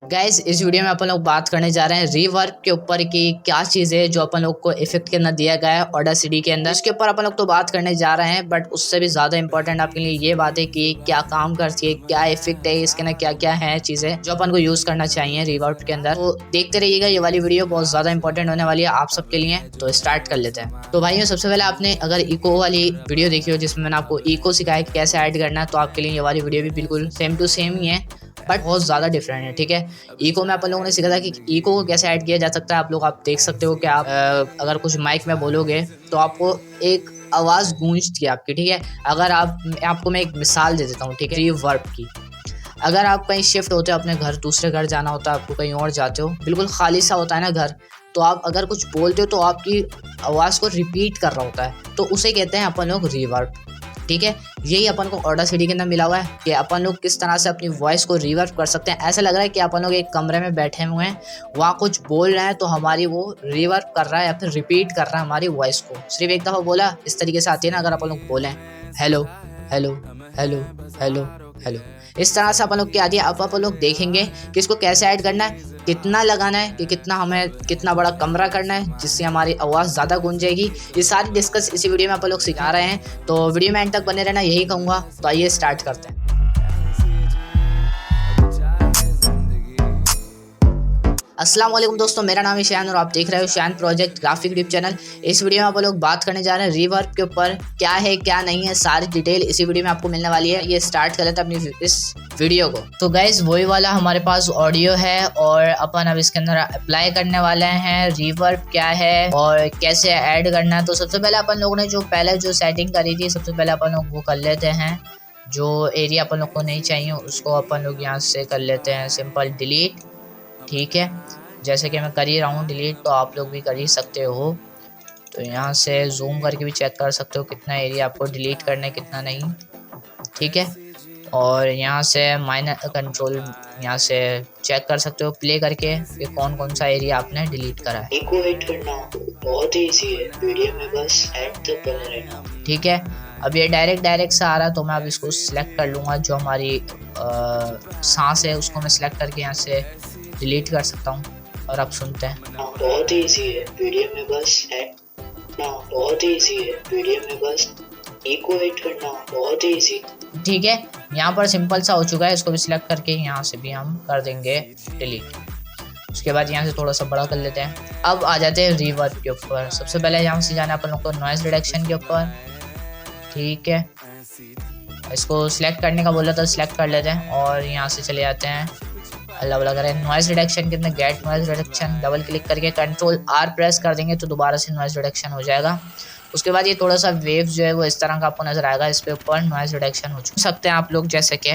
Guys इस video में अपन लोग बात करने जा रहे हैं रीवर्ब के ऊपर कि क्या चीज़ है जो अपन लोग को इफेक्ट के अंदर दिया गया है ऑडासिटी के अंदर। इसके ऊपर अपन लोग तो बात करने जा रहे हैं, बट उससे भी ज़्यादा इंपॉर्टेंट आपके लिए ये बात है कि क्या काम करती है, क्या इफेक्ट है इसके अंदर, क्या क्या है चीज़ें जो अपन को यूज़ करना चाहिए रीवर्ब के अंदर। तो देखते रहिएगा, ये वाली वीडियो बहुत ज़्यादा इंपॉर्टेंट होने वाली है आप सबके लिए। तो स्टार्ट कर लेते हैं। तो भाइयों, सबसे पहले आपने अगर इको वाली वीडियो देखी हो जिसमें मैंने आपको इको सिखाया कि कैसे ऐड करना है, तो आपके लिए ये वाली वीडियो भी बिल्कुल सेम टू सेम ही है, बट बहुत ज़्यादा डिफरेंट है। ठीक है, इको में अपन लोगों ने सीखा था कि इको को कैसे ऐड किया जा सकता है। आप देख सकते हो कि आप अगर कुछ माइक में बोलोगे तो आपको एक आवाज़ गूंजती है आपकी। ठीक है, अगर आपको मैं एक मिसाल दे देता हूँ, ठीक है, रीवर्ब की। अगर आप कहीं शिफ्ट होते हो, अपने घर दूसरे घर जाना होता है, आपको कहीं और जाते हो, बिल्कुल खाली सा होता है ना घर, तो आप अगर कुछ बोलते हो तो आपकी आवाज़ को रिपीट कर रहा होता है, तो उसे कहते हैं अपन लोग रीवर्ब। ठीक है, यही अपन को ऑडासिटी के अंदर मिला हुआ है कि अपन लोग किस तरह से अपनी वॉइस को रिवर्ब कर सकते हैं। ऐसा लग रहा है कि अपन लोग एक कमरे में बैठे हुए हैं, वहाँ कुछ बोल रहे हैं तो हमारी वो रिवर्ब कर रहा है या फिर रिपीट कर रहा है हमारी वॉइस को। सिर्फ एक दफ़ा बोला इस तरीके से आती है ना, अगर अपन लोग बोलें hello hello hello hello hello, इस तरह से अपन लोग की आती है। अब अपन लोग देखेंगे कि इसको कैसे ऐड करना है, कितना लगाना है, कि कितना बड़ा कमरा करना है जिससे हमारी आवाज़ ज़्यादा गूंजेगी। ये सारी डिस्कस इसी वीडियो में अपन लोग सिखा रहे हैं, तो वीडियो में एंड तक बने रहना, यही कहूँगा। तो आइए स्टार्ट करते हैं। अस्सलाम वालेकुम दोस्तों, मेरा नाम है शान और आप देख रहे हो शान प्रोजेक्ट ग्राफिक यूट्यूब चैनल। इस वीडियो में आप लोग बात करने जा रहे हैं रीवर्ब के ऊपर, क्या है क्या नहीं है, सारी डिटेल इसी वीडियो में आपको मिलने वाली है। ये स्टार्ट कर लेते हैं अपनी इस वीडियो को। तो गाइज वही वाला हमारे पास ऑडियो है और अपन अब इसके अंदर अप्लाई करने वाले हैं रीवर्ब क्या है और कैसे ऐड करना है। तो सबसे पहले अपन लोगों ने जो सेटिंग करी थी, सबसे पहले अपन लोग वो कर लेते हैं। जो एरिया अपन लोग को नहीं चाहिए उसको अपन लोग यहाँ से कर लेते हैं सिंपल डिलीट। ठीक है, जैसे कि मैं कर ही रहा हूँ डिलीट, तो आप लोग भी कर ही सकते हो। तो यहाँ से जूम करके भी चेक कर सकते हो कितना एरिया आपको डिलीट करना है कितना नहीं। ठीक है, और यहाँ से माइनर कंट्रोल यहाँ से चेक कर सकते हो प्ले करके कि कौन कौन सा एरिया आपने डिलीट करा है। इको ऐड करना बहुत ईजी है, वीडियो में बस ऐड तक बने रहना। ठीक है, अब ये डायरेक्ट से आ रहा है, तो मैं अब इसको सिलेक्ट कर लूँगा। जो हमारी सांस है उसको मैं सिलेक्ट करके यहाँ से डिलीट कर सकता हूँ। और अब सुनते हैं। बहुत ईजी है, वीडियो में बस ऐड बहुत ईजी है, वीडियो में बस इको ऐड करना बहुत ईजी। ठीक है, यहाँ पर सिंपल सा हो चुका है, इसको भी सिलेक्ट करके यहाँ से भी हम कर देंगे डिलीट। उसके बाद यहाँ से थोड़ा सा बड़ा कर लेते हैं। अब आ जाते हैं रीवर्ब के ऊपर। सबसे पहले यहाँ से जाना अपन लोग को नॉइज रिडक्शन के ऊपर। ठीक है, इसको सिलेक्ट करने का बोला था, सिलेक्ट कर लेते हैं और यहाँ से चले जाते हैं अल्लाह वाला करें नॉइज रिडक्शन के अंदर gate noise reduction, double click करके कंट्रोल आर प्रेस कर देंगे तो दोबारा से नॉइज रिडक्शन हो जाएगा। उसके बाद ये थोड़ा सा वेव जो है वो इस तरह का आपको नजर आएगा, इस पे ऊपर नॉइज रिडक्शन हो सकते हैं आप लोग, जैसे कि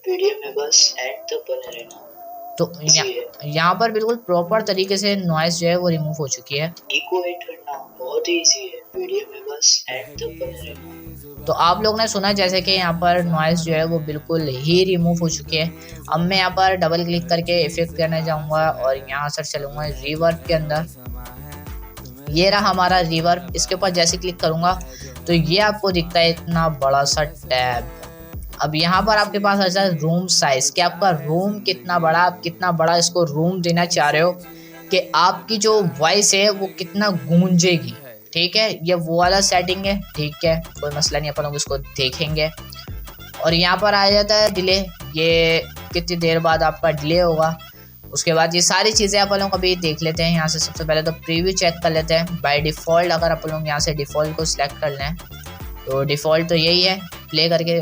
वीडियो में बस ऐड तक बने रहना। तो यहाँ पर बिल्कुल प्रॉपर तरीके से नॉइज जो है वो रिमूव हो चुकी है। इको ऐड करना बहुत ईजी है, वीडियो में बस ऐड तक बने रहना। तो आप लोग ने सुना जैसे कि यहाँ पर नॉइज जो है वो बिल्कुल ही रिमूव हो चुकी है। अब मैं यहाँ पर डबल क्लिक करके इफेक्ट करने जाऊँगा और यहाँ से चलूँगा रीवर्ब के अंदर। ये रहा हमारा रीवर्ब, इसके ऊपर जैसे क्लिक करूँगा तो ये आपको दिखता है इतना बड़ा सा टैब। अब यहाँ पर आपके पास आ जाता है रूम साइज, कि आपका रूम कितना बड़ा, आप कितना बड़ा इसको रूम देना चाह रहे हो कि आपकी जो वॉइस है वो कितना गूंजेगी। ठीक है, ये वो वाला सेटिंग है। ठीक है, कोई मसला नहीं, अपन लोग इसको देखेंगे। और यहाँ पर आ जाता है डिले, ये कितनी देर बाद आपका डिले होगा। उसके बाद ये सारी चीज़ें अपन लोग अभी देख लेते हैं। यहाँ से सबसे पहले तो प्रीव्यू चेक कर लेते हैं। बाय डिफ़ॉल्ट अगर अपन लोग यहाँ से डिफ़ॉल्ट को सिलेक्ट कर लें तो डिफ़ॉल्ट तो यही है, प्ले करके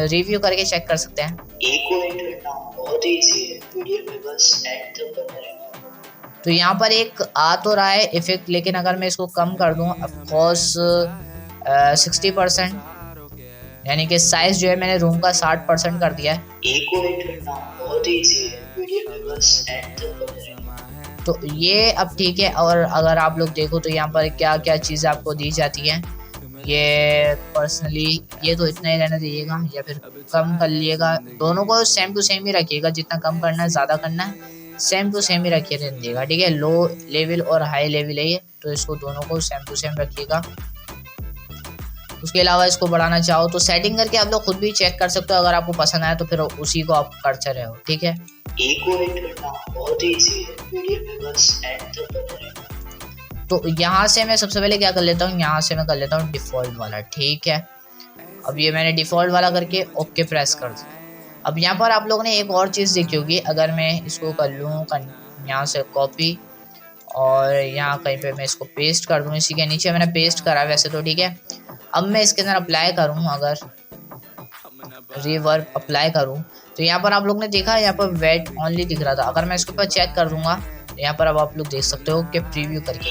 रिव्यू करके चेक कर सकते हैं। इको ऐड करना बहुत ईजी है, वीडियो में बस ऐड तक बने रहना। तो यहाँ पर एक आ तो रहा है इफेक्ट, लेकिन अगर मैं इसको कम कर दूँ ऑफकोर्स 60%, यानी कि साइज जो है मैंने रूम का 60% कर दिया है। इको ऐड करना बहुत ईजी है, वीडियो में बस ऐड तक बने रहना। तो ये अब ठीक है। और अगर आप लोग देखो तो यहाँ पर क्या क्या चीज़ें आपको दी जाती हैं, ये पर्सनली ये तो इतना ही रहने दीजिएगा या फिर कम कर लिएगा। दोनों को सेम टू सेम ही रखिएगा, जितना कम करना है ज़्यादा करना है सेम टू सेम ही रखिए दीजिएगा। ठीक है, लो लेवल और हाई लेवल है ये, तो इसको दोनों को सेम टू सेम रखिएगा। उसके अलावा इसको बढ़ाना चाहो तो सेटिंग करके आप लोग खुद भी चेक कर सकते हो, अगर आपको पसंद आए तो फिर उसी को आप करते रहो, ठीक है। को ऐड करना बहुत ईजी है, वीडियो में बस ऐड तक करना है। तो यहाँ से मैं सबसे पहले क्या कर लेता हूँ, यहाँ से मैं कर लेता हूँ डिफ़ॉल्ट वाला, ठीक है। अब ये मैंने डिफ़ॉल्ट वाला करके ओके प्रेस कर दिया। अब यहाँ पर आप लोगों ने एक और चीज़ देखी होगी, अगर मैं इसको कर लूँ यहाँ से कॉपी और यहाँ कहीं पे मैं इसको पेस्ट कर दूँ, इसी के नीचे मैंने पेस्ट करा वैसे तो, ठीक है। अब मैं इसके अंदर अप्लाई करूँ, अगर रिवर्ब अप्लाई करूँ तो यहाँ पर आप लोग ने देखा यहाँ पर वेट ओनली दिख रहा था। अगर मैं इसके ऊपर चेक कर दूंगा तो यहाँ पर अब आप लोग देख सकते हो कि प्रीव्यू करके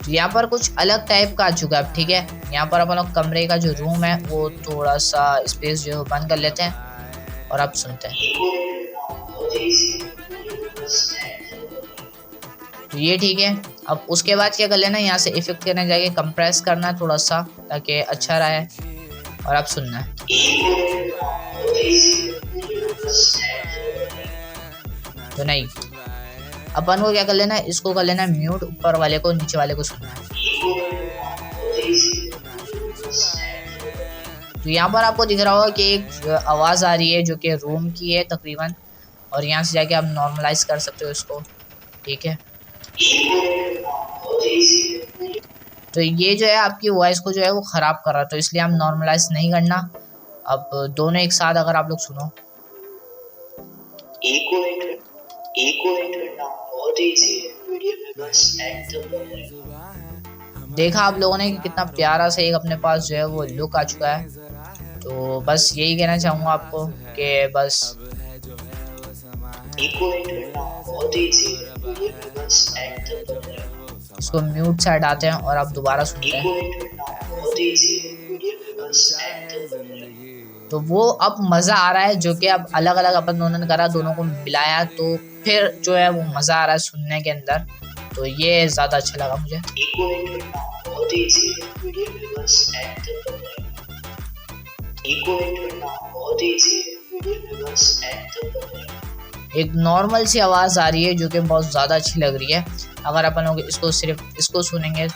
तो यहाँ पर कुछ अलग टाइप का आ चुका है, ठीक है। यहाँ पर अपन लोग कमरे का जो रूम है वो थोड़ा सा स्पेस जो बंद कर लेते हैं और अब सुनते हैं। तो ये ठीक है। अब उसके बाद क्या कर लेना, यहाँ से इफेक्ट करने जाके कंप्रेस करना है थोड़ा सा ताकि अच्छा रहे और अब सुनना है। तो नहीं, अपन को क्या कर लेना है, इसको कर लेना है म्यूट, ऊपर वाले को नीचे वाले को सुनना है। तो यहाँ पर आपको दिख रहा होगा कि एक आवाज़ आ रही है जो कि रूम की है तकरीबन, और यहाँ से जाके आप नॉर्मलाइज कर सकते हो इसको, ठीक है। तो ये जो है आपकी वॉइस को जो है वो ख़राब कर रहा है, तो इसलिए हम नॉर्मलाइज नहीं करना। अब दोनों एक साथ अगर आप लोग सुनो, देखा आप लोगों ने कि कितना प्यारा सा एक अपने पास जो है वो लुक आ चुका है। तो बस यही कहना चाहूँगा आपको कि बस इसको म्यूट से हटाते हैं और आप दोबारा सुनते हैं। तो वो अब मज़ा आ रहा है, जो कि अब अलग अलग अपन दोनों ने करा, दोनों को मिलाया तो फिर जो है वो मज़ा आ रहा है सुनने के अंदर। तो ये ज़्यादा अच्छा लगा मुझे। एक नॉर्मल सी आवाज़ आ रही है जो कि बहुत ज़्यादा अच्छी लग रही है। अगर अपन लोग इसको सिर्फ इसको सुनेंगे,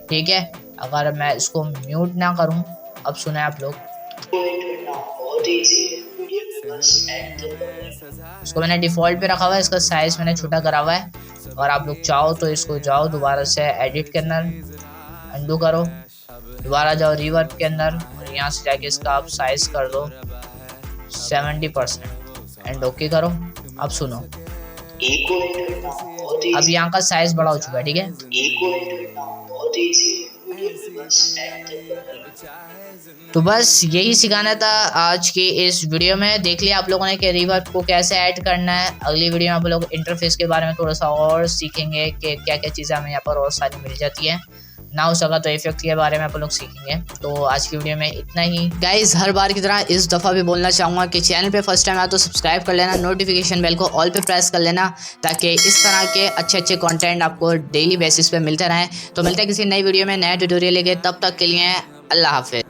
ठीक है। अगर मैं इसको म्यूट ना करूं, अब सुने आप लोग, इसको मैंने डिफ़ॉल्ट पे रखा हुआ है, इसका साइज मैंने छोटा करा हुआ है। और आप लोग चाहो तो इसको जाओ दोबारा से एडिट के अंदर, अंडू करो, दोबारा जाओ रिवर्ब के अंदर और यहाँ से जाके इसका आप साइज कर दो 70% एंड ओके करो। अब सुनो, अब यहाँ का साइज बड़ा हो चुका है, ठीक है। तो बस यही सिखाना था आज की इस वीडियो में। देख लिया आप लोगों ने कि रिवर्ब को कैसे ऐड करना है। अगली वीडियो में आप लोग इंटरफेस के बारे में थोड़ा सा और सीखेंगे कि क्या क्या चीज़ें हमें यहाँ पर और सारी मिल जाती हैं, ना हो सका तो इफेक्ट के बारे में आप लोग सीखेंगे। तो आज की वीडियो में इतना ही गाइज। हर बार की तरह इस दफ़ा भी बोलना चाहूँगा कि चैनल पे फर्स्ट टाइम आया तो सब्सक्राइब कर लेना, नोटिफिकेशन बेल को ऑल पे प्रेस कर लेना ताकि इस तरह के अच्छे अच्छे कंटेंट आपको डेली बेसिस पे मिलते रहें। तो मिलते हैं किसी नई वीडियो में नया ट्यूटोरियल लेके, तब तक के लिए अल्लाह हाफिज़।